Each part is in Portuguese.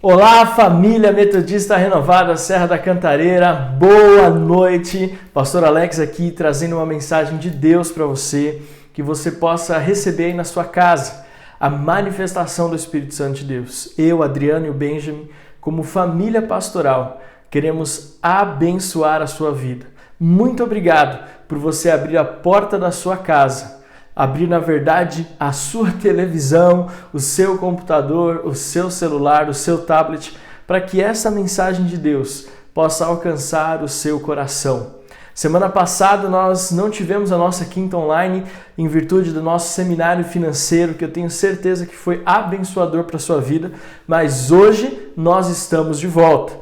Olá, família metodista renovada Serra da Cantareira, boa noite. Pastor Alex aqui trazendo uma mensagem de Deus para você, que você possa receber aí na sua casa a manifestação do Espírito Santo de Deus. Eu, Adriano e o Benjamin, como família pastoral, queremos abençoar a sua vida. Muito obrigado por você abrir a porta da sua casa, abrir, na verdade, a sua televisão, o seu computador, o seu celular, o seu tablet, para que essa mensagem de Deus possa alcançar o seu coração. Semana passada nós não tivemos a nossa quinta online em virtude do nosso seminário financeiro, que eu tenho certeza que foi abençoador para a sua vida, mas hoje nós estamos de volta.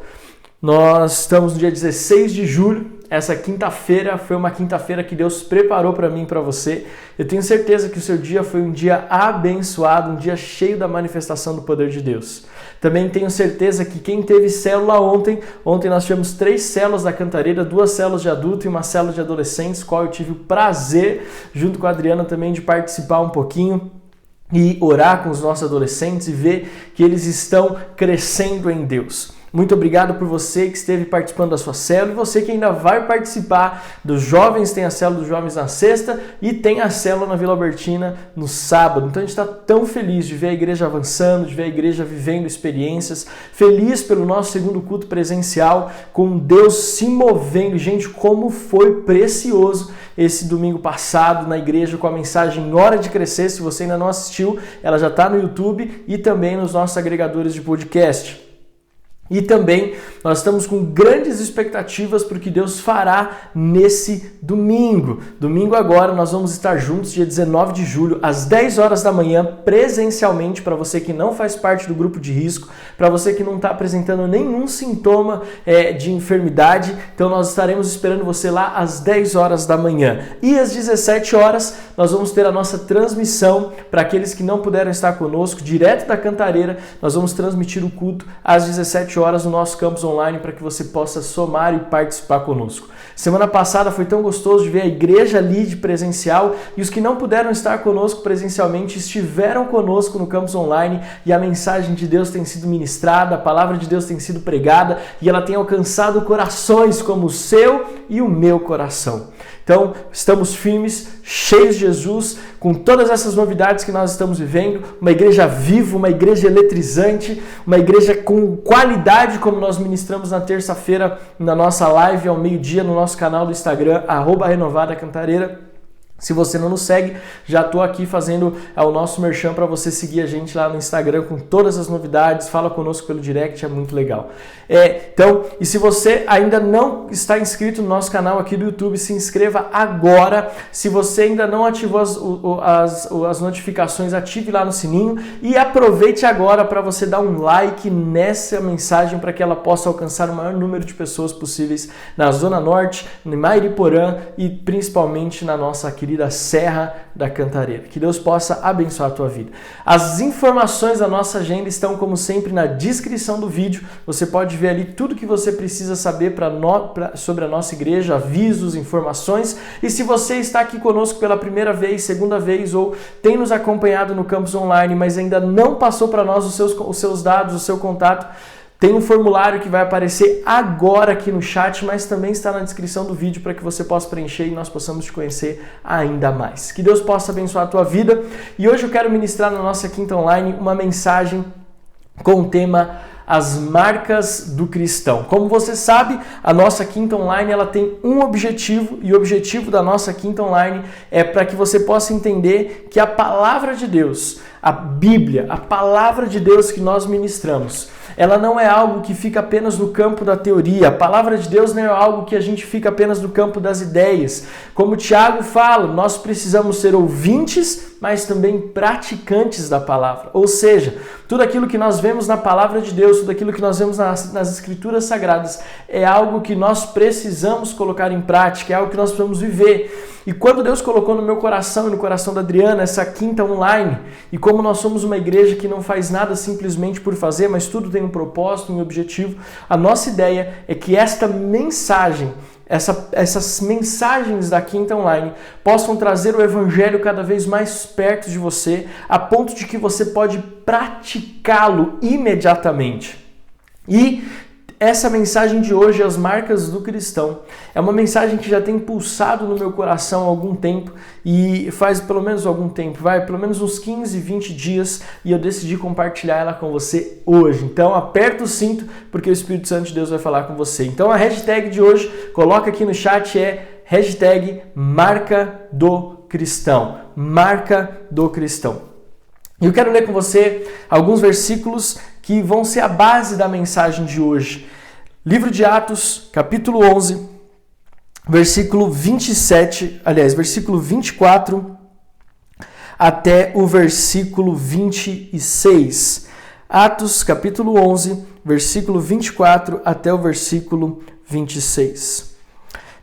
Nós estamos no dia 16 de julho. Essa quinta-feira foi uma quinta-feira que Deus preparou para mim e para você. Eu tenho certeza que o seu dia foi um dia abençoado, um dia cheio da manifestação do poder de Deus. Também tenho certeza que quem teve célula ontem nós tivemos 3 células da Cantareira, 2 células de adulto e uma célula de adolescentes, qual eu tive o prazer, junto com a Adriana também, de participar um pouquinho e orar com os nossos adolescentes e ver que eles estão crescendo em Deus. Muito obrigado por você que esteve participando da sua célula e você que ainda vai participar dos jovens. Tem a célula dos jovens na sexta e tem a célula na Vila Albertina no sábado. Então a gente está tão feliz de ver a igreja avançando, de ver a igreja vivendo experiências, feliz pelo nosso segundo culto presencial, com Deus se movendo. Gente, como foi precioso esse domingo passado na igreja com a mensagem Hora de Crescer. Se você ainda não assistiu, ela já está no YouTube e também nos nossos agregadores de podcast. E também nós estamos com grandes expectativas para o que Deus fará nesse domingo. Domingo agora nós vamos estar juntos, dia 19 de julho, às 10 horas da manhã, presencialmente, para você que não faz parte do grupo de risco, para você que não está apresentando nenhum sintoma de enfermidade. Então nós estaremos esperando você lá às 10 horas da manhã. E às 17 horas nós vamos ter a nossa transmissão para aqueles que não puderam estar conosco, direto da Cantareira. Nós vamos transmitir o culto às 17 horas no nosso campus online para que você possa somar e participar conosco. Semana passada foi tão gostoso de ver a igreja ali de presencial e os que não puderam estar conosco presencialmente estiveram conosco no campus online e a mensagem de Deus tem sido ministrada, a palavra de Deus tem sido pregada e ela tem alcançado corações como o seu e o meu coração. Então, estamos firmes, cheios de Jesus, com todas essas novidades que nós estamos vivendo, uma igreja viva, uma igreja eletrizante, uma igreja com qualidade, como nós ministramos na terça-feira na nossa live ao meio-dia no nosso canal do Instagram, @renovadacantareira. Se você não nos segue, já estou aqui fazendo o nosso merchan para você seguir a gente lá no Instagram com todas as novidades, fala conosco pelo direct, é muito legal. Então, e se você ainda não está inscrito no nosso canal aqui do YouTube, se inscreva agora. Se você ainda não ativou as notificações, ative lá no sininho e aproveite agora para você dar um like nessa mensagem para que ela possa alcançar o maior número de pessoas possíveis na Zona Norte, em Mairiporã e principalmente na nossa querida Serra da Cantareira. Que Deus possa abençoar a tua vida. As informações da nossa agenda estão, como sempre, na descrição do vídeo. Você pode ver ali tudo que você precisa saber sobre a nossa igreja, avisos, informações. E se você está aqui conosco pela primeira vez, segunda vez ou tem nos acompanhado no campus online, mas ainda não passou para nós os seus dados, o seu contato, tem um formulário que vai aparecer agora aqui no chat, mas também está na descrição do vídeo para que você possa preencher e nós possamos te conhecer ainda mais. Que Deus possa abençoar a tua vida. E hoje eu quero ministrar na nossa quinta online uma mensagem com o tema As marcas do cristão. Como você sabe, a nossa quinta online ela tem um objetivo e o objetivo da nossa quinta online é para que você possa entender que a palavra de Deus, a Bíblia, a palavra de Deus que nós ministramos, ela não é algo que fica apenas no campo da teoria. A palavra de Deus não é algo que a gente fica apenas no campo das ideias. Como o Tiago fala, nós precisamos ser ouvintes, mas também praticantes da palavra. Ou seja, tudo aquilo que nós vemos na palavra de Deus, tudo aquilo que nós vemos nas escrituras sagradas, é algo que nós precisamos colocar em prática, é algo que nós precisamos viver. E quando Deus colocou no meu coração e no coração da Adriana essa quinta online, e como nós somos uma igreja que não faz nada simplesmente por fazer, mas tudo tem um propósito, um objetivo, a nossa ideia é que esta mensagem, essas mensagens da quinta online possam trazer o evangelho cada vez mais perto de você, a ponto de que você pode praticá-lo imediatamente. E essa mensagem de hoje, As Marcas do Cristão, é uma mensagem que já tem pulsado no meu coração há algum tempo, e faz pelo menos algum tempo, pelo menos uns 15, 20 dias, e eu decidi compartilhar ela com você hoje. Então aperta o cinto, porque o Espírito Santo de Deus vai falar com você. Então a hashtag de hoje, coloca aqui no chat, é hashtag Marca do Cristão. Marca do Cristão. E eu quero ler com você alguns versículos que vão ser a base da mensagem de hoje. Livro de Atos, capítulo 11, versículo 24 até o versículo 26. Atos, capítulo 11, versículo 24 até o versículo 26.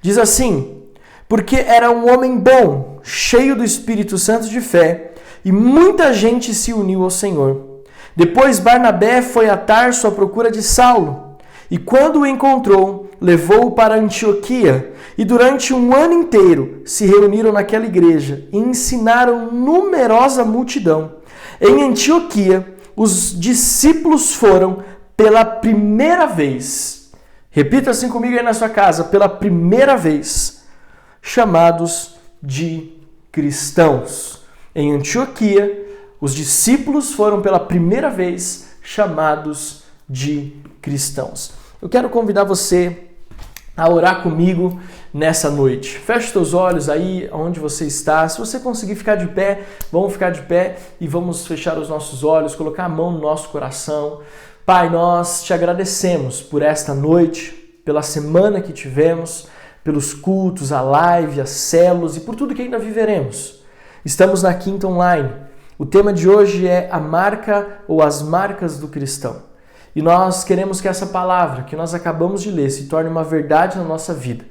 Diz assim: porque era um homem bom, cheio do Espírito Santo de fé, e muita gente se uniu ao Senhor. Depois Barnabé foi a Tarso à procura de Saulo, e quando o encontrou, levou-o para Antioquia, e durante um ano inteiro se reuniram naquela igreja e ensinaram numerosa multidão. Em Antioquia, os discípulos foram pela primeira vez, repita assim comigo aí na sua casa, pela primeira vez, chamados de cristãos. Em Antioquia, os discípulos foram pela primeira vez chamados de cristãos. Eu quero convidar você a orar comigo nessa noite. Feche os teus olhos aí onde você está. Se você conseguir ficar de pé, vamos ficar de pé e vamos fechar os nossos olhos, colocar a mão no nosso coração. Pai, nós te agradecemos por esta noite, pela semana que tivemos, pelos cultos, a live, as células e por tudo que ainda viveremos. Estamos na Quinta Online. O tema de hoje é a marca ou as marcas do cristão. E nós queremos que essa palavra que nós acabamos de ler se torne uma verdade na nossa vida.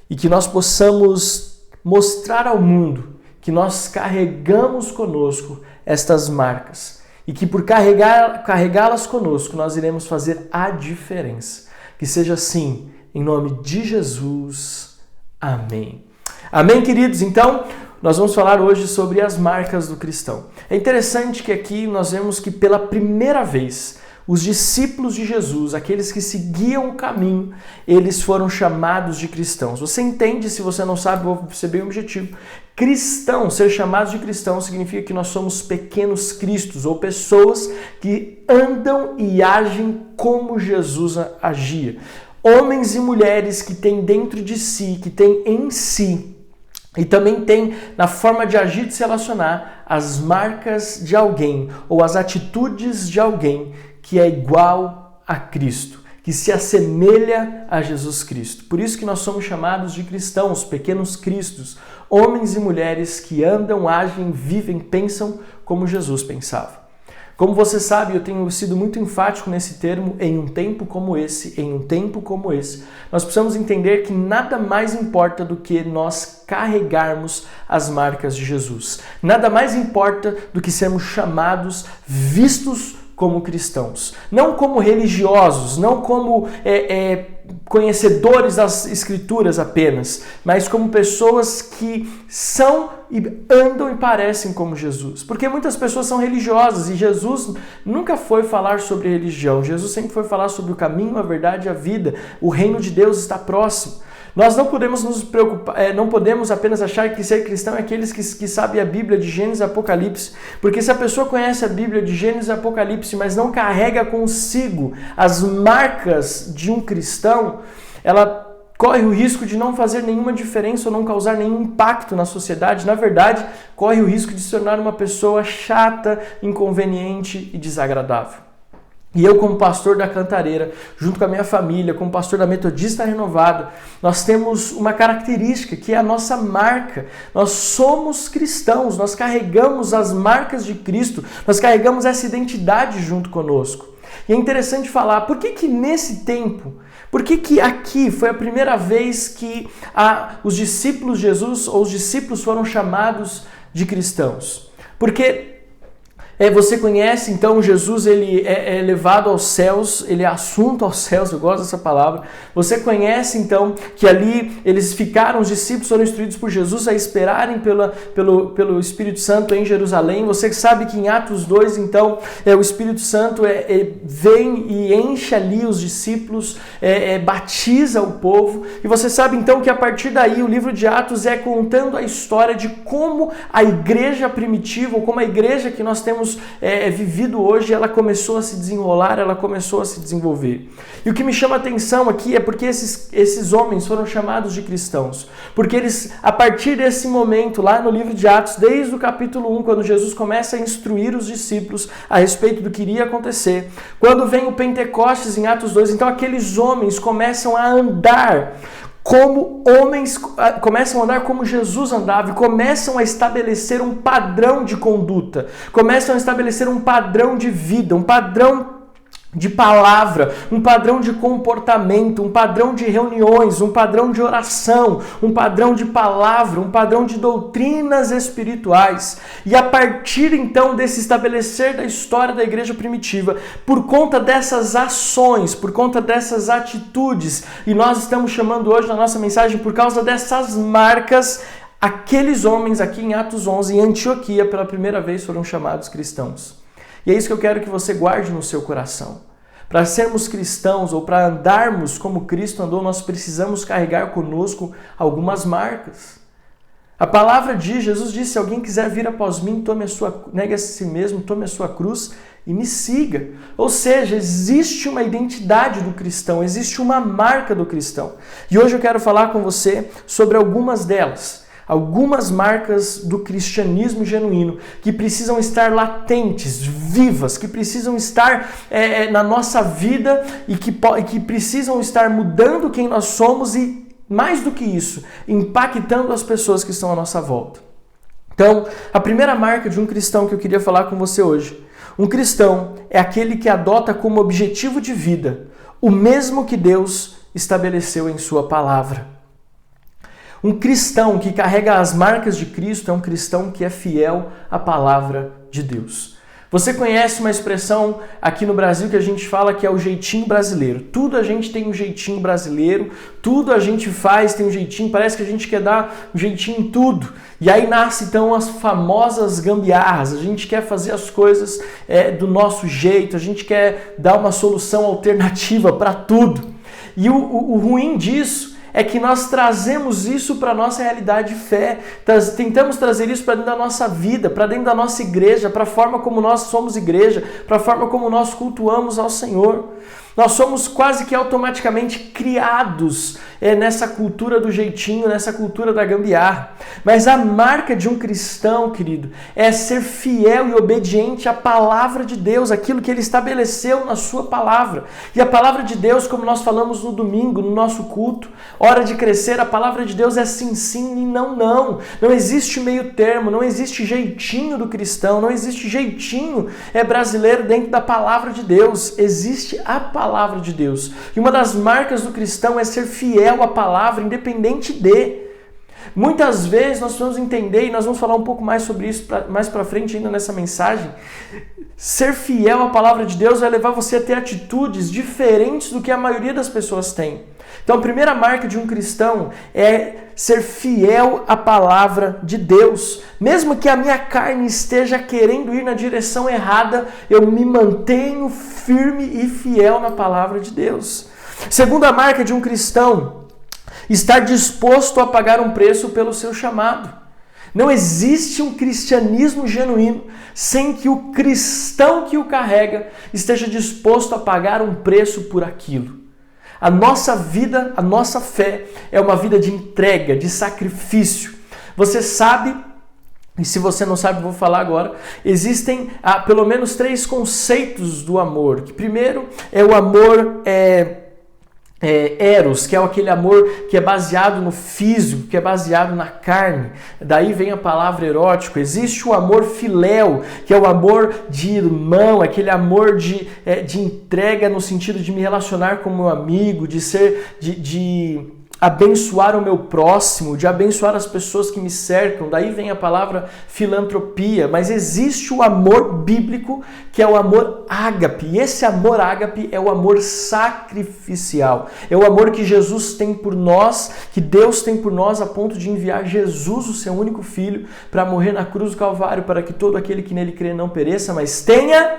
E que nós possamos mostrar ao mundo que nós carregamos conosco estas marcas. E que por carregá-las conosco nós iremos fazer a diferença. Que seja assim, em nome de Jesus. Amém. Amém, queridos? Então, nós vamos falar hoje sobre as marcas do cristão. É interessante que aqui nós vemos que pela primeira vez os discípulos de Jesus, aqueles que seguiam o caminho, eles foram chamados de cristãos. Você entende? Se você não sabe, vou ser bem objetivo. Cristão, ser chamados de cristão significa que nós somos pequenos cristos ou pessoas que andam e agem como Jesus agia. Homens e mulheres que têm dentro de si, que têm em si, e também tem, na forma de agir, de se relacionar, as marcas de alguém ou as atitudes de alguém que é igual a Cristo, que se assemelha a Jesus Cristo. Por isso que nós somos chamados de cristãos, pequenos cristos, homens e mulheres que andam, agem, vivem, pensam como Jesus pensava. Como você sabe, eu tenho sido muito enfático nesse termo, em um tempo como esse, nós precisamos entender que nada mais importa do que nós carregarmos as marcas de Jesus. Nada mais importa do que sermos chamados, vistos como cristãos. Não como religiosos, não como conhecedores das escrituras apenas, mas como pessoas que são e andam e parecem como Jesus. Porque muitas pessoas são religiosas e Jesus nunca foi falar sobre religião. Jesus sempre foi falar sobre o caminho, a verdade e a vida. O reino de Deus está próximo. Nós não podemos nos preocupar, não podemos apenas achar que ser cristão é aqueles que sabem a Bíblia de Gênesis e Apocalipse, porque se a pessoa conhece a Bíblia de Gênesis e Apocalipse, mas não carrega consigo as marcas de um cristão, ela corre o risco de não fazer nenhuma diferença ou não causar nenhum impacto na sociedade. Na verdade, corre o risco de se tornar uma pessoa chata, inconveniente e desagradável. E eu, como pastor da Cantareira, junto com a minha família, como pastor da Metodista Renovada, nós temos uma característica que é a nossa marca. Nós somos cristãos, nós carregamos as marcas de Cristo, nós carregamos essa identidade junto conosco. E é interessante falar, por que nesse tempo, por que aqui foi a primeira vez que os discípulos de Jesus, ou os discípulos foram chamados de cristãos? Porque Você conhece, então, Jesus, ele é levado aos céus, ele é assunto aos céus, eu gosto dessa palavra. Você conhece, então, que ali eles ficaram, os discípulos foram instruídos por Jesus a esperarem pelo Espírito Santo em Jerusalém. Você sabe que em Atos 2, então, o Espírito Santo vem e enche ali os discípulos, batiza o povo. E você sabe, então, que a partir daí o livro de Atos é contando a história de como a igreja primitiva, ou como a igreja que nós temos vivido hoje, ela começou a se desenrolar, ela começou a se desenvolver. E o que me chama a atenção aqui é porque esses homens foram chamados de cristãos. Porque eles, a partir desse momento, lá no livro de Atos, desde o capítulo 1, quando Jesus começa a instruir os discípulos a respeito do que iria acontecer, quando vem o Pentecostes em Atos 2, então aqueles homens começam a andar como homens, começam a andar como Jesus andava e começam a estabelecer um padrão de conduta, começam a estabelecer um padrão de vida, um padrão de palavra, um padrão de comportamento, um padrão de reuniões, um padrão de oração, um padrão de palavra, um padrão de doutrinas espirituais. E a partir então desse estabelecer da história da igreja primitiva, por conta dessas ações, por conta dessas atitudes, e nós estamos chamando hoje na nossa mensagem por causa dessas marcas, aqueles homens aqui em Atos 11, em Antioquia, pela primeira vez foram chamados cristãos. E é isso que eu quero que você guarde no seu coração. Para sermos cristãos ou para andarmos como Cristo andou, nós precisamos carregar conosco algumas marcas. A palavra diz, Jesus disse, se alguém quiser vir após mim, negue a si mesmo, tome a sua cruz e me siga. Ou seja, existe uma identidade do cristão, existe uma marca do cristão. E hoje eu quero falar com você sobre algumas delas. Algumas marcas do cristianismo genuíno que precisam estar latentes, vivas, que precisam estar na nossa vida e que precisam estar mudando quem nós somos e, mais do que isso, impactando as pessoas que estão à nossa volta. Então, a primeira marca de um cristão que eu queria falar com você hoje. Um cristão é aquele que adota como objetivo de vida o mesmo que Deus estabeleceu em sua palavra. Um cristão que carrega as marcas de Cristo é um cristão que é fiel à palavra de Deus. Você conhece uma expressão aqui no Brasil que a gente fala que é o jeitinho brasileiro. Tudo a gente tem um jeitinho brasileiro, tudo a gente faz tem um jeitinho, parece que a gente quer dar um jeitinho em tudo. E aí nasce então as famosas gambiarras, a gente quer fazer as coisas do nosso jeito, a gente quer dar uma solução alternativa para tudo. E o ruim disso é que nós trazemos isso para a nossa realidade de fé, tentamos trazer isso para dentro da nossa vida, para dentro da nossa igreja, para a forma como nós somos igreja, para a forma como nós cultuamos ao Senhor. Nós somos quase que automaticamente criados nessa cultura do jeitinho, nessa cultura da gambiarra. Mas a marca de um cristão, querido, é ser fiel e obediente à palavra de Deus, aquilo que ele estabeleceu na sua palavra. E a palavra de Deus, como nós falamos no domingo, no nosso culto, hora de crescer, a palavra de Deus é sim, sim e não, não. Não existe meio termo, não existe jeitinho do cristão, não existe jeitinho brasileiro dentro da palavra de Deus. Existe a palavra de Deus. E uma das marcas do cristão é ser fiel à palavra, independente de. Muitas vezes nós precisamos entender, e nós vamos falar um pouco mais sobre isso mais para frente ainda nessa mensagem, ser fiel à palavra de Deus vai levar você a ter atitudes diferentes do que a maioria das pessoas tem. Então a primeira marca de um cristão é ser fiel à palavra de Deus. Mesmo que a minha carne esteja querendo ir na direção errada, eu me mantenho firme e fiel na palavra de Deus. Segunda marca de um cristão, estar disposto a pagar um preço pelo seu chamado. Não existe um cristianismo genuíno sem que o cristão que o carrega esteja disposto a pagar um preço por aquilo. A nossa vida, a nossa fé é uma vida de entrega, de sacrifício. Você sabe, e se você não sabe, vou falar agora, existem pelo menos 3 conceitos do amor. Que primeiro é o amor eros, que é aquele amor que é baseado no físico, que é baseado na carne. Daí vem a palavra erótico. Existe o amor filéu, que é o amor de irmão, aquele amor de entrega no sentido de me relacionar com meu amigo, de abençoar o meu próximo, de abençoar as pessoas que me cercam. Daí vem a palavra filantropia, mas existe o amor bíblico, que é o amor ágape. E esse amor ágape é o amor sacrificial. É o amor que Jesus tem por nós, que Deus tem por nós, a ponto de enviar Jesus, o seu único filho, para morrer na cruz do Calvário, para que todo aquele que nele crê não pereça, mas tenha,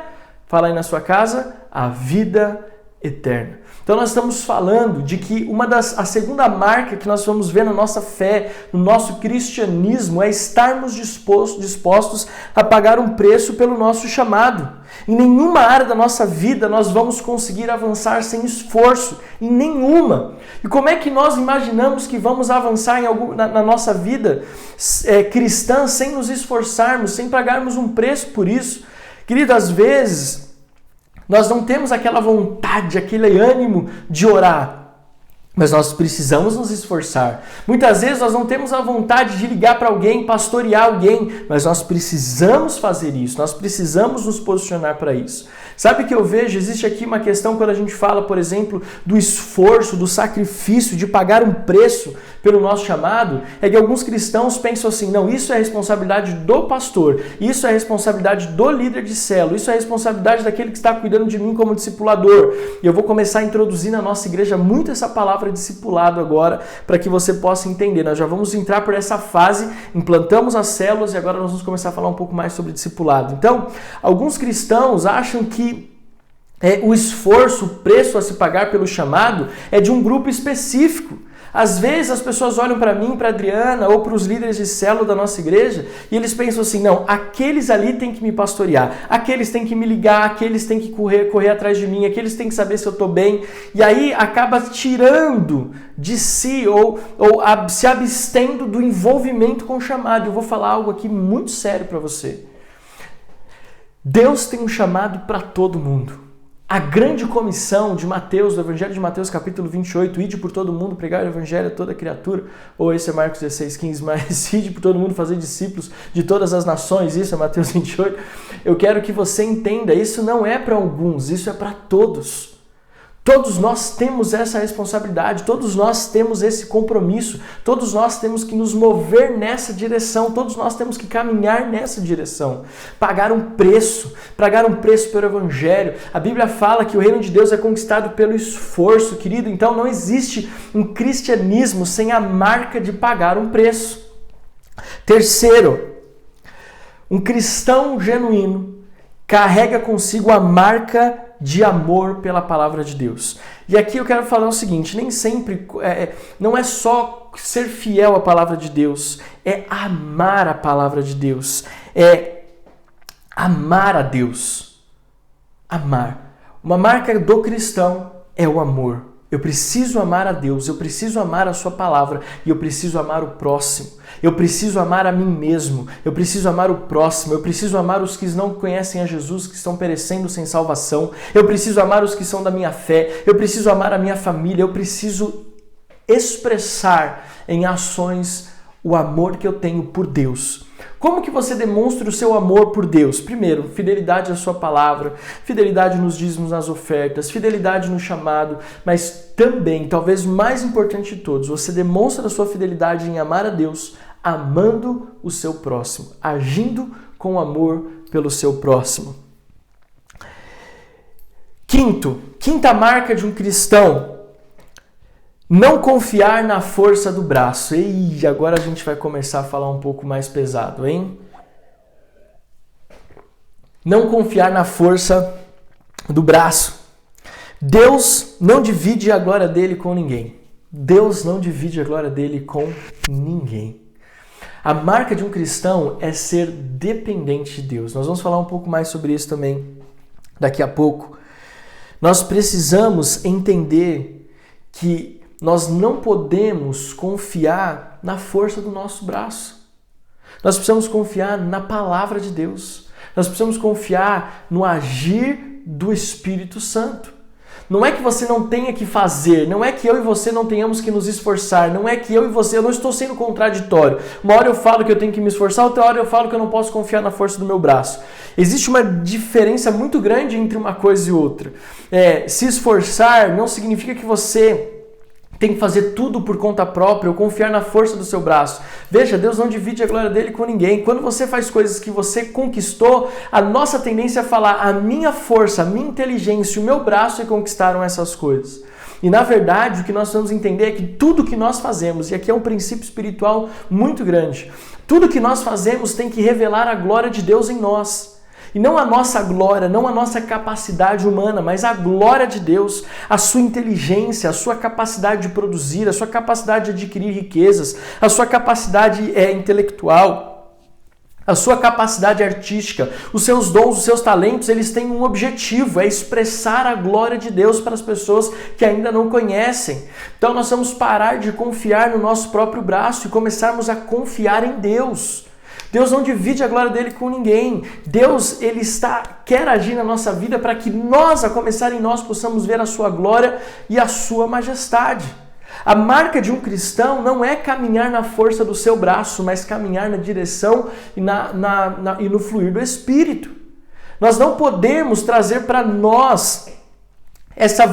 fala aí na sua casa, a vida eterna. Então nós estamos falando de que a segunda marca que nós vamos ver na nossa fé, no nosso cristianismo, é estarmos dispostos a pagar um preço pelo nosso chamado. Em nenhuma área da nossa vida nós vamos conseguir avançar sem esforço, em nenhuma. E como é que nós imaginamos que vamos avançar na nossa vida cristã sem nos esforçarmos, sem pagarmos um preço por isso? Querido, às vezes nós não temos aquela vontade, aquele ânimo de orar, mas nós precisamos nos esforçar. Muitas vezes nós não temos a vontade de ligar para alguém, pastorear alguém, mas nós precisamos fazer isso, nós precisamos nos posicionar para isso. Sabe o que eu vejo? Existe aqui uma questão quando a gente fala, por exemplo, do esforço, do sacrifício, de pagar um preço pelo nosso chamado, é que alguns cristãos pensam assim, não, isso é responsabilidade do pastor, isso é responsabilidade do líder de célula, isso é responsabilidade daquele que está cuidando de mim como discipulador. E eu vou começar a introduzir na nossa igreja muito essa palavra discipulado agora, para que você possa entender. Nós já vamos entrar por essa fase, implantamos as células e agora nós vamos começar a falar um pouco mais sobre discipulado. Então, alguns cristãos acham que o esforço, o preço a se pagar pelo chamado é de um grupo específico. Às vezes as pessoas olham para mim, para a Adriana ou para os líderes de célula da nossa igreja e eles pensam assim, não, aqueles ali têm que me pastorear, aqueles têm que me ligar, aqueles têm que correr atrás de mim, aqueles têm que saber se eu estou bem. E aí acaba tirando de si ou se abstendo do envolvimento com o chamado. Eu vou falar algo aqui muito sério para você. Deus tem um chamado para todo mundo. A grande comissão de Mateus, do Evangelho de Mateus, capítulo 28, ide por todo mundo, pregar o Evangelho a toda criatura, ou esse é Marcos 16:15, mas ide por todo mundo, fazer discípulos de todas as nações, isso é Mateus 28. Eu quero que você entenda, isso não é para alguns, isso é para todos. Todos nós temos essa responsabilidade, todos nós temos esse compromisso, todos nós temos que nos mover nessa direção, todos nós temos que caminhar nessa direção. Pagar um preço pelo Evangelho. A Bíblia fala que o reino de Deus é conquistado pelo esforço, querido. Então não existe um cristianismo sem a marca de pagar um preço. Terceiro, um cristão genuíno carrega consigo a marca de amor pela palavra de Deus. E aqui eu quero falar o seguinte, nem sempre, não é só ser fiel à palavra de Deus, é amar a palavra de Deus, é amar a Deus. Amar. Uma marca do cristão é o amor. Eu preciso amar a Deus, eu preciso amar a sua palavra e eu preciso amar o próximo. Eu preciso amar a mim mesmo, eu preciso amar o próximo, eu preciso amar os que não conhecem a Jesus, que estão perecendo sem salvação. Eu preciso amar os que são da minha fé, eu preciso amar a minha família, eu preciso expressar em ações o amor que eu tenho por Deus. Como que você demonstra o seu amor por Deus? Primeiro, fidelidade à sua palavra, fidelidade nos dízimos, nas ofertas, fidelidade no chamado, mas também, talvez mais importante de todos, você demonstra a sua fidelidade em amar a Deus, amando o seu próximo, agindo com amor pelo seu próximo. Quinta marca de um cristão, não confiar na força do braço. E agora a gente vai começar a falar um pouco mais pesado, hein? Não confiar na força do braço. Deus não divide a glória dele com ninguém. Deus não divide a glória dele com ninguém. A marca de um cristão é ser dependente de Deus. Nós vamos falar um pouco mais sobre isso também daqui a pouco. Nós precisamos entender que nós não podemos confiar na força do nosso braço. Nós precisamos confiar na palavra de Deus. Nós precisamos confiar no agir do Espírito Santo. Não é que você não tenha que fazer, não é que eu e você não tenhamos que nos esforçar, não é que eu não estou sendo contraditório. Uma hora eu falo que eu tenho que me esforçar, outra hora eu falo que eu não posso confiar na força do meu braço. Existe uma diferença muito grande entre uma coisa e outra. Se esforçar não significa que você tem que fazer tudo por conta própria ou confiar na força do seu braço. Veja, Deus não divide a glória dele com ninguém. Quando você faz coisas que você conquistou, a nossa tendência é falar: a minha força, a minha inteligência, o meu braço é que conquistaram essas coisas. E na verdade, o que nós vamos entender é que tudo que nós fazemos, e aqui é um princípio espiritual muito grande, tudo que nós fazemos tem que revelar a glória de Deus em nós. E não a nossa glória, não a nossa capacidade humana, mas a glória de Deus, a sua inteligência, a sua capacidade de produzir, a sua capacidade de adquirir riquezas, a sua capacidade intelectual, a sua capacidade artística, os seus dons, os seus talentos, eles têm um objetivo, é expressar a glória de Deus para as pessoas que ainda não conhecem. Então nós vamos parar de confiar no nosso próprio braço e começarmos a confiar em Deus. Deus não divide a glória dele com ninguém. Deus, ele quer agir na nossa vida para que nós, a começar em nós, possamos ver a sua glória e a sua majestade. A marca de um cristão não é caminhar na força do seu braço, mas caminhar na direção e no fluir do Espírito. Nós não podemos trazer para nós essa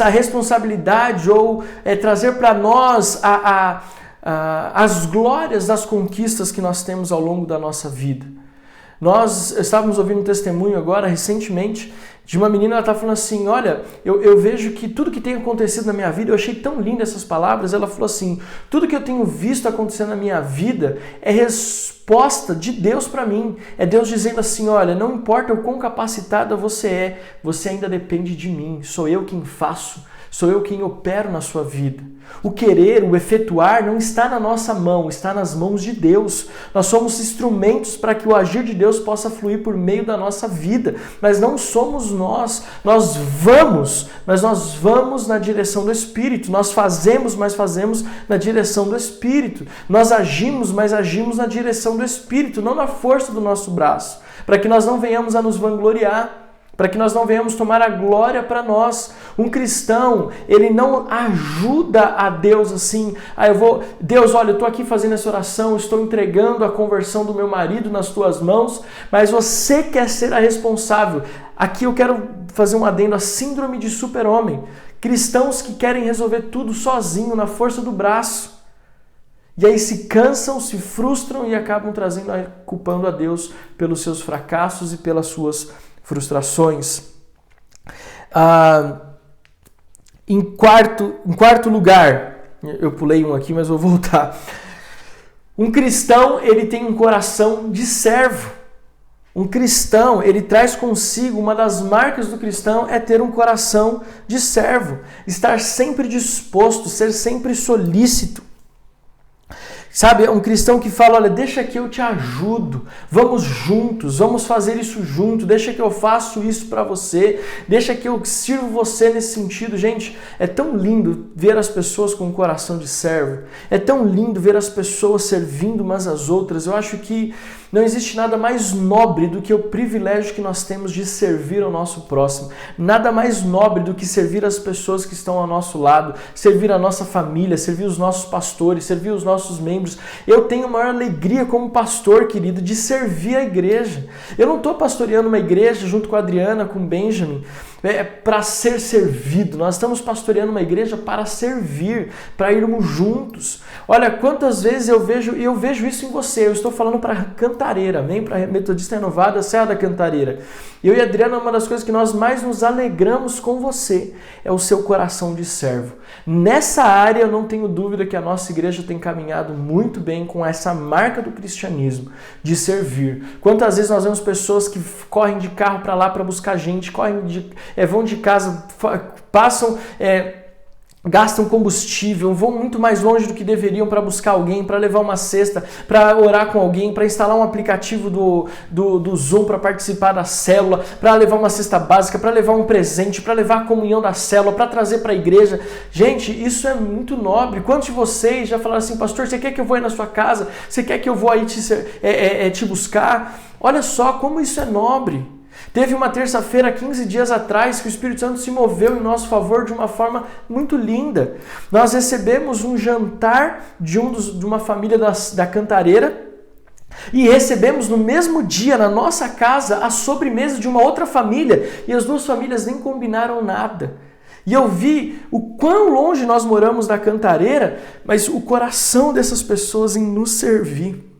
responsabilidade ou trazer para nós as glórias das conquistas que nós temos ao longo da nossa vida. Nós estávamos ouvindo um testemunho agora, recentemente, de uma menina. Ela está falando assim: olha, eu vejo que tudo que tem acontecido na minha vida, eu achei tão linda essas palavras. Ela falou assim: tudo que eu tenho visto acontecer na minha vida é resposta de Deus para mim. É Deus dizendo assim: olha, não importa o quão capacitada você ainda depende de mim. Sou eu quem faço, sou eu quem opero na sua vida. O querer, o efetuar não está na nossa mão, está nas mãos de Deus. Nós somos instrumentos para que o agir de Deus possa fluir por meio da nossa vida, mas não somos nós. Nós vamos na direção do Espírito. Nós fazemos, mas fazemos na direção do Espírito. Nós agimos, mas agimos na direção do Espírito, não na força do nosso braço, para que nós não venhamos a nos vangloriar, para que nós não venhamos tomar a glória para nós. Um cristão, ele não ajuda a Deus assim: Deus, olha, eu estou aqui fazendo essa oração, estou entregando a conversão do meu marido nas tuas mãos, mas você quer ser a responsável. Aqui eu quero fazer um adendo: a síndrome de super-homem. Cristãos que querem resolver tudo sozinho, na força do braço. E aí se cansam, se frustram e acabam culpando a Deus pelos seus fracassos e pelas suas frustrações. Em quarto lugar, eu pulei um aqui, mas vou voltar. Um cristão, ele tem um coração de servo. Um cristão, ele traz consigo, uma das marcas do cristão é ter um coração de servo, estar sempre disposto, ser sempre solícito. Sabe, é um cristão que fala: olha, deixa que eu te ajudo, vamos juntos, vamos fazer isso junto, deixa que eu faço isso para você, deixa que eu sirvo você nesse sentido. Gente, é tão lindo ver as pessoas com um coração de servo, é tão lindo ver as pessoas servindo umas às outras. Eu acho que não existe nada mais nobre do que o privilégio que nós temos de servir ao nosso próximo, nada mais nobre do que servir as pessoas que estão ao nosso lado, servir a nossa família, servir os nossos pastores, servir os nossos membros. Eu tenho a maior alegria como pastor, querido, de servir a igreja. Eu não estou pastoreando uma igreja junto com a Adriana, com o Benjamin, para ser servido. Nós estamos pastoreando uma igreja para servir, para irmos juntos. Olha, quantas vezes eu vejo isso em você. Eu estou falando para Cantareira, amém? Para a Metodista Renovada, Serra da Cantareira. Eu e a Adriana, uma das coisas que nós mais nos alegramos com você é o seu coração de servo. Nessa área, eu não tenho dúvida que a nossa igreja tem caminhado muito bem com essa marca do cristianismo, de servir. Quantas vezes nós vemos pessoas que correm de carro para lá para buscar gente, vão de casa, passam... gastam combustível, vão muito mais longe do que deveriam para buscar alguém, para levar uma cesta, para orar com alguém, para instalar um aplicativo do Zoom para participar da célula, para levar uma cesta básica, para levar um presente, para levar a comunhão da célula, para trazer para a igreja. Gente, isso é muito nobre. Quantos de vocês já falaram assim: pastor, você quer que eu vou aí na sua casa? Você quer que eu vou aí te buscar? Olha só como isso é nobre. Teve uma terça-feira, 15 dias atrás, que o Espírito Santo se moveu em nosso favor de uma forma muito linda. Nós recebemos um jantar de uma família da Cantareira e recebemos no mesmo dia, na nossa casa, a sobremesa de uma outra família. E as duas famílias nem combinaram nada. E eu vi o quão longe nós moramos da Cantareira, mas o coração dessas pessoas em nos servir.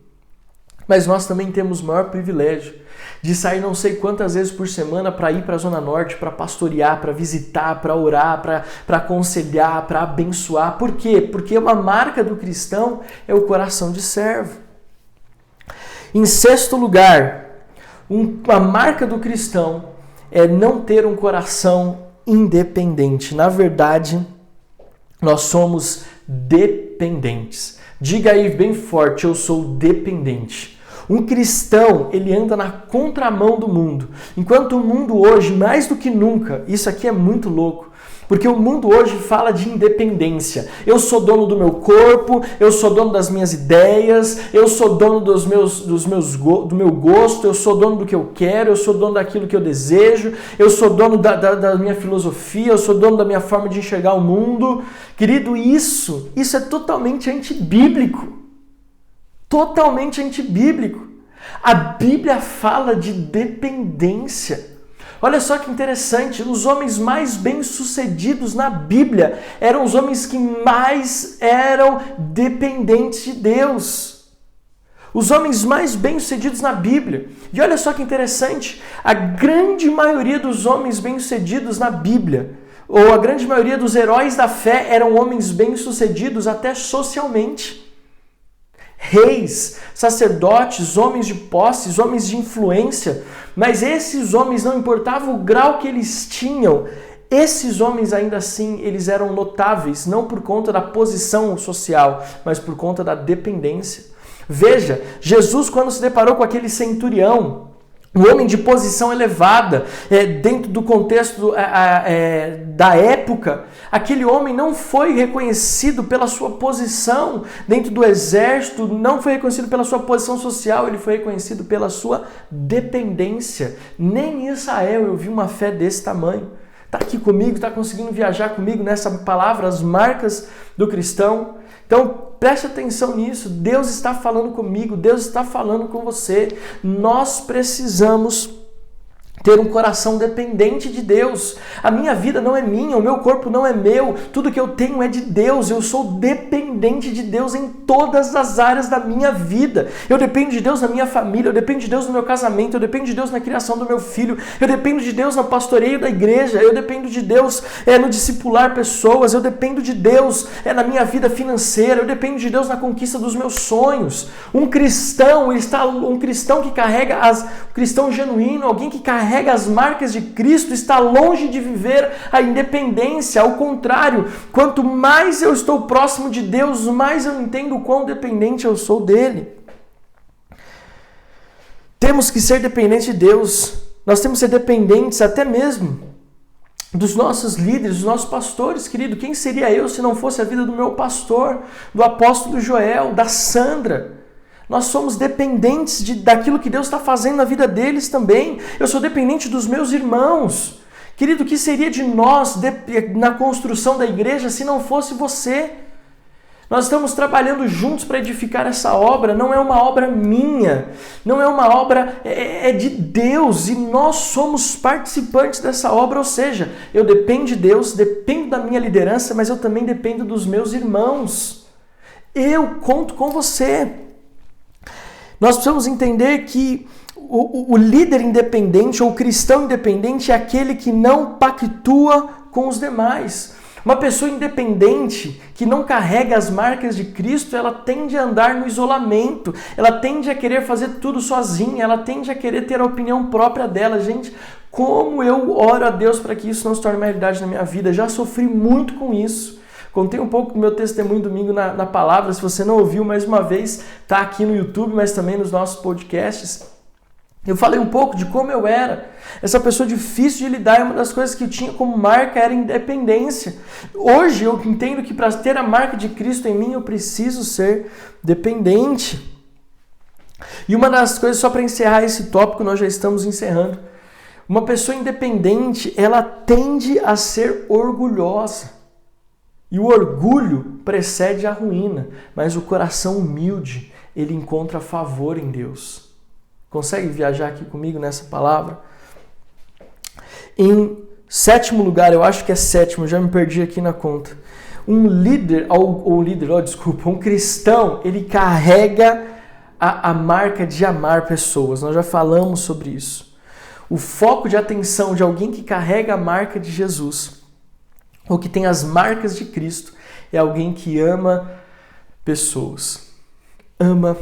Mas nós também temos o maior privilégio de sair não sei quantas vezes por semana para ir para a Zona Norte, para pastorear, para visitar, para orar, para aconselhar, para abençoar. Por quê? Porque uma marca do cristão é o coração de servo. Em sexto lugar, a marca do cristão é não ter um coração independente. Na verdade, nós somos dependentes. Diga aí bem forte, eu sou dependente. Um cristão, ele anda na contramão do mundo. Enquanto o mundo hoje, mais do que nunca, isso aqui é muito louco, porque o mundo hoje fala de independência. Eu sou dono do meu corpo, eu sou dono das minhas ideias, eu sou dono do meu gosto, eu sou dono do que eu quero, eu sou dono daquilo que eu desejo, eu sou dono da minha filosofia, eu sou dono da minha forma de enxergar o mundo. Querido, isso é totalmente antibíblico. Totalmente antibíblico. A Bíblia fala de dependência. Olha só que interessante, os homens mais bem-sucedidos na Bíblia eram os homens que mais eram dependentes de Deus. Os homens mais bem-sucedidos na Bíblia. E olha só que interessante, a grande maioria dos homens bem-sucedidos na Bíblia, ou a grande maioria dos heróis da fé, eram homens bem-sucedidos até socialmente. Reis, sacerdotes, homens de posses, homens de influência, mas esses homens, não importava o grau que eles tinham, esses homens ainda assim, eles eram notáveis, não por conta da posição social, mas por conta da dependência. Veja, Jesus, quando se deparou com aquele centurião, um homem de posição elevada, dentro do contexto da época, aquele homem não foi reconhecido pela sua posição dentro do exército, não foi reconhecido pela sua posição social, ele foi reconhecido pela sua dependência. Nem em Israel eu vi uma fé desse tamanho. Está aqui comigo, está conseguindo viajar comigo nessa palavra, as marcas do cristão. Então, preste atenção nisso. Deus está falando comigo, Deus está falando com você. Nós precisamos ter um coração dependente de Deus. A minha vida não é minha, o meu corpo não é meu, tudo que eu tenho é de Deus. Eu sou dependente de Deus em todas as áreas da minha vida. Eu dependo de Deus na minha família, eu dependo de Deus no meu casamento, eu dependo de Deus na criação do meu filho, eu dependo de Deus no pastoreio da igreja, eu dependo de Deus no discipular pessoas, eu dependo de Deus na minha vida financeira, eu dependo de Deus na conquista dos meus sonhos. Um cristão que carrega um cristão genuíno, alguém que carrega as marcas de Cristo, está longe de viver a independência. Ao contrário, quanto mais eu estou próximo de Deus, mais eu entendo o quão dependente eu sou dele. Temos que ser dependentes de Deus. Nós temos que ser dependentes até mesmo dos nossos líderes, dos nossos pastores, querido. Quem seria eu se não fosse a vida do meu pastor, do apóstolo Joel, da Sandra? Nós somos dependentes daquilo que Deus está fazendo na vida deles também. Eu sou dependente dos meus irmãos. Querido, o que seria de nós na construção da igreja se não fosse você? Nós estamos trabalhando juntos para edificar essa obra. Não é uma obra minha, não é uma obra, é de Deus. E nós somos participantes dessa obra. Ou seja, eu dependo de Deus, dependo da minha liderança, mas eu também dependo dos meus irmãos. Eu conto com você. Nós precisamos entender que o líder independente ou o cristão independente é aquele que não pactua com os demais. Uma pessoa independente que não carrega as marcas de Cristo, ela tende a andar no isolamento, ela tende a querer fazer tudo sozinha, ela tende a querer ter a opinião própria dela. Gente, como eu oro a Deus para que isso não se torne uma realidade na minha vida. Já sofri muito com isso. Contei um pouco do meu testemunho domingo na palavra. Se você não ouviu, mais uma vez, está aqui no YouTube, mas também nos nossos podcasts. Eu falei um pouco de como eu era. Essa pessoa difícil de lidar, e uma das coisas que eu tinha como marca era independência. Hoje eu entendo que para ter a marca de Cristo em mim, eu preciso ser dependente. E uma das coisas, só para encerrar esse tópico, nós já estamos encerrando. Uma pessoa independente, ela tende a ser orgulhosa. E o orgulho precede a ruína, mas o coração humilde, ele encontra favor em Deus. Consegue viajar aqui comigo nessa palavra? Em sétimo lugar, eu acho que é sétimo, já me perdi aqui na conta. Um cristão, ele carrega a marca de amar pessoas. Nós já falamos sobre isso. O foco de atenção de alguém que carrega a marca de Jesus, ou que tem as marcas de Cristo, é alguém que ama pessoas. Ama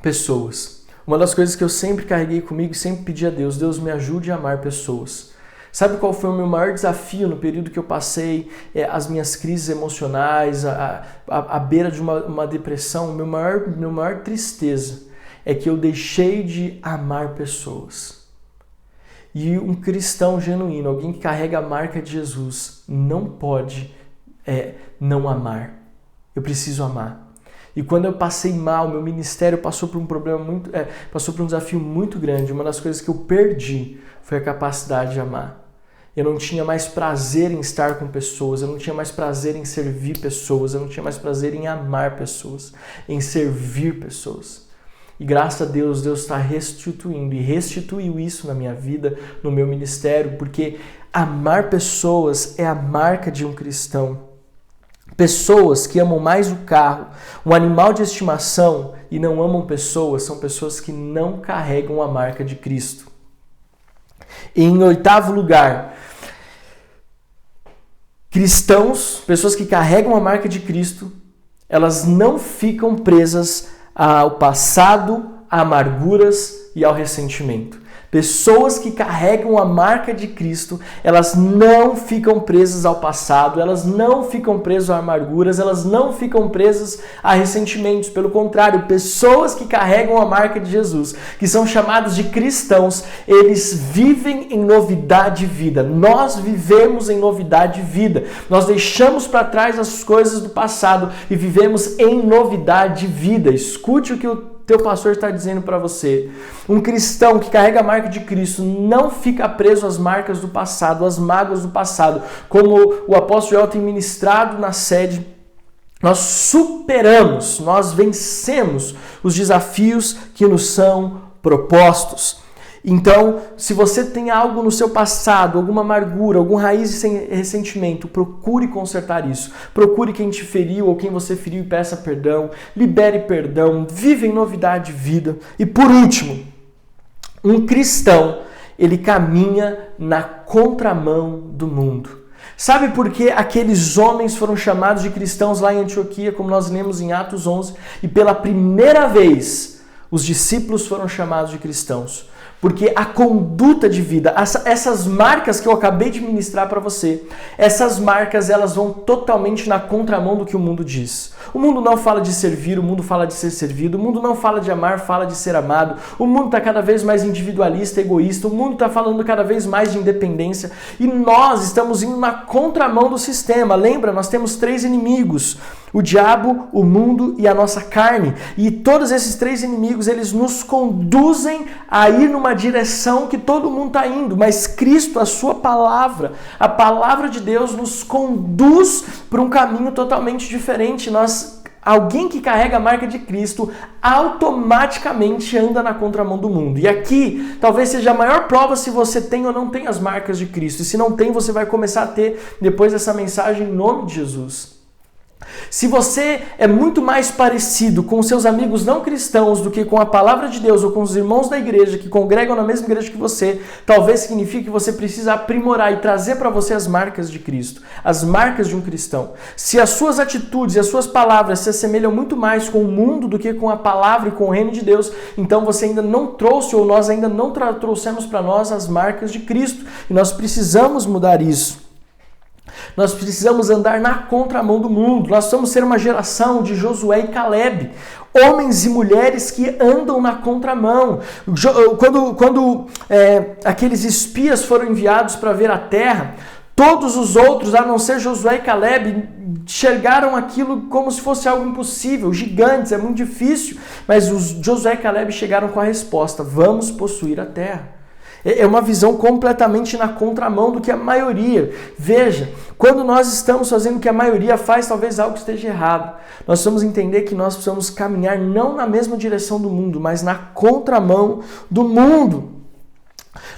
pessoas. Uma das coisas que eu sempre carreguei comigo e sempre pedi a Deus, Deus me ajude a amar pessoas. Sabe qual foi o meu maior desafio no período que eu passei as minhas crises emocionais, à beira de uma depressão? Meu maior tristeza é que eu deixei de amar pessoas. E um cristão genuíno, alguém que carrega a marca de Jesus, não pode não amar. Eu preciso amar. E quando eu passei mal, meu ministério passou por passou por um desafio muito grande. Uma das coisas que eu perdi foi a capacidade de amar. Eu não tinha mais prazer em estar com pessoas, eu não tinha mais prazer em servir pessoas, eu não tinha mais prazer em amar pessoas, em servir pessoas. E graças a Deus, Deus está restituindo e restituiu isso na minha vida, no meu ministério, porque amar pessoas é a marca de um cristão. Pessoas que amam mais o carro, um animal de estimação e não amam pessoas, são pessoas que não carregam a marca de Cristo. E em oitavo lugar, cristãos, pessoas que carregam a marca de Cristo, elas não ficam presas ao passado, a amarguras e ao ressentimento. Pessoas que carregam a marca de Cristo, elas não ficam presas ao passado, elas não ficam presas a amarguras, elas não ficam presas a ressentimentos. Pelo contrário, pessoas que carregam a marca de Jesus, que são chamados de cristãos, eles vivem em novidade de vida. Nós vivemos em novidade de vida. Nós deixamos para trás as coisas do passado e vivemos em novidade de vida. Escute o que o teu pastor está dizendo para você. Um cristão que carrega a marca de Cristo não fica preso às marcas do passado, às mágoas do passado. Como o apóstolo Joel tem ministrado na sede, nós superamos, nós vencemos os desafios que nos são propostos. Então, se você tem algo no seu passado, alguma amargura, algum raiz de ressentimento, procure consertar isso. Procure quem te feriu ou quem você feriu e peça perdão. Libere perdão, vive em novidade de vida. E por último, um cristão, ele caminha na contramão do mundo. Sabe por que aqueles homens foram chamados de cristãos lá em Antioquia, como nós lemos em Atos 11, e pela primeira vez os discípulos foram chamados de cristãos? Porque a conduta de vida, essas marcas que eu acabei de ministrar para você, essas marcas elas vão totalmente na contramão do que o mundo diz. O mundo não fala de servir, o mundo fala de ser servido, o mundo não fala de amar, fala de ser amado. O mundo está cada vez mais individualista, egoísta, o mundo está falando cada vez mais de independência e nós estamos indo na contramão do sistema. Lembra, nós temos 3 inimigos, o diabo, o mundo e a nossa carne. E todos esses 3 inimigos, eles nos conduzem a ir numa direção que todo mundo está indo, mas Cristo, a sua palavra, a palavra de Deus nos conduz para um caminho totalmente diferente. Alguém que carrega a marca de Cristo automaticamente anda na contramão do mundo. E aqui talvez seja a maior prova se você tem ou não tem as marcas de Cristo. E se não tem, você vai começar a ter depois dessa mensagem em nome de Jesus. Se você é muito mais parecido com seus amigos não cristãos do que com a palavra de Deus ou com os irmãos da igreja que congregam na mesma igreja que você, talvez signifique que você precisa aprimorar e trazer para você as marcas de Cristo, as marcas de um cristão. Se as suas atitudes e as suas palavras se assemelham muito mais com o mundo do que com a palavra e com o reino de Deus, então você ainda não trouxe ou nós ainda não trouxemos para nós as marcas de Cristo e nós precisamos mudar isso. Nós precisamos andar na contramão do mundo. Nós vamos ser uma geração de Josué e Caleb, homens e mulheres que andam na contramão. Quando aqueles espias foram enviados para ver a terra, todos os outros, a não ser Josué e Caleb, enxergaram aquilo como se fosse algo impossível, gigantes, é muito difícil, mas os Josué e Caleb chegaram com a resposta: vamos possuir a terra. É uma visão completamente na contramão do que a maioria. Veja, quando nós estamos fazendo o que a maioria faz, talvez algo esteja errado. Nós precisamos entender que nós precisamos caminhar não na mesma direção do mundo, mas na contramão do mundo.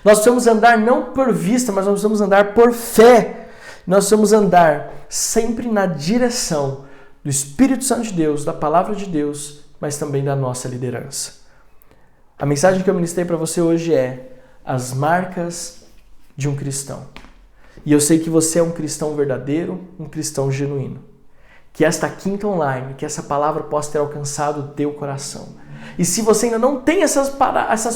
Nós precisamos andar não por vista, mas nós precisamos andar por fé. Nós precisamos andar sempre na direção do Espírito Santo de Deus, da Palavra de Deus, mas também da nossa liderança. A mensagem que eu ministrei para você hoje é as marcas de um cristão. E eu sei que você é um cristão verdadeiro, um cristão genuíno. Que esta quinta online, que essa palavra possa ter alcançado o teu coração. E se você ainda não tem essas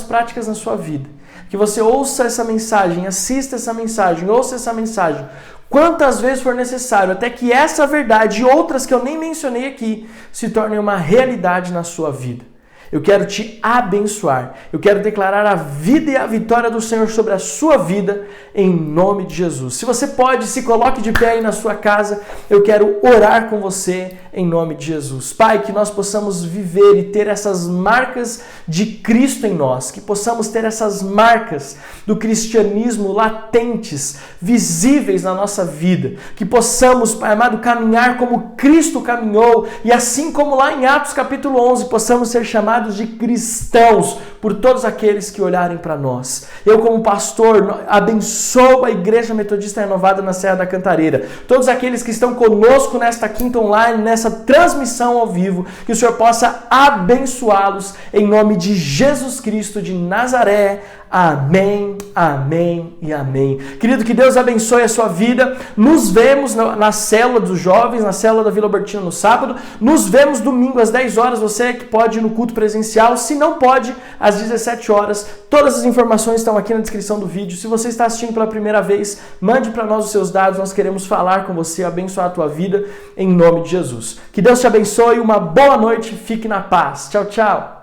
práticas na sua vida, que você ouça essa mensagem, assista essa mensagem, ouça essa mensagem, quantas vezes for necessário, até que essa verdade e outras que eu nem mencionei aqui se tornem uma realidade na sua vida. Eu quero te abençoar. Eu quero declarar a vida e a vitória do Senhor sobre a sua vida, em nome de Jesus. Se você pode, se coloque de pé aí na sua casa. Eu quero orar com você, em nome de Jesus. Pai, que nós possamos viver e ter essas marcas de Cristo em nós. Que possamos ter essas marcas do cristianismo latentes, visíveis na nossa vida. Que possamos, Pai amado, caminhar como Cristo caminhou. E assim como lá em Atos capítulo 11, possamos ser chamados de cristãos por todos aqueles que olharem para nós. Eu, como pastor, abençoo a Igreja Metodista Renovada na Serra da Cantareira. Todos aqueles que estão conosco nesta quinta online, nessa transmissão ao vivo, que o Senhor possa abençoá-los em nome de Jesus Cristo de Nazaré. Amém, amém e amém. Querido, que Deus abençoe a sua vida. Nos vemos na célula dos jovens, na célula da Vila Albertina no sábado. Nos vemos domingo às 10 horas. Você que pode ir no culto presencial. Se não pode, às 17 horas. Todas as informações estão aqui na descrição do vídeo. Se você está assistindo pela primeira vez, mande para nós os seus dados. Nós queremos falar com você, abençoar a tua vida em nome de Jesus. Que Deus te abençoe. Uma boa noite. Fique na paz. Tchau, tchau.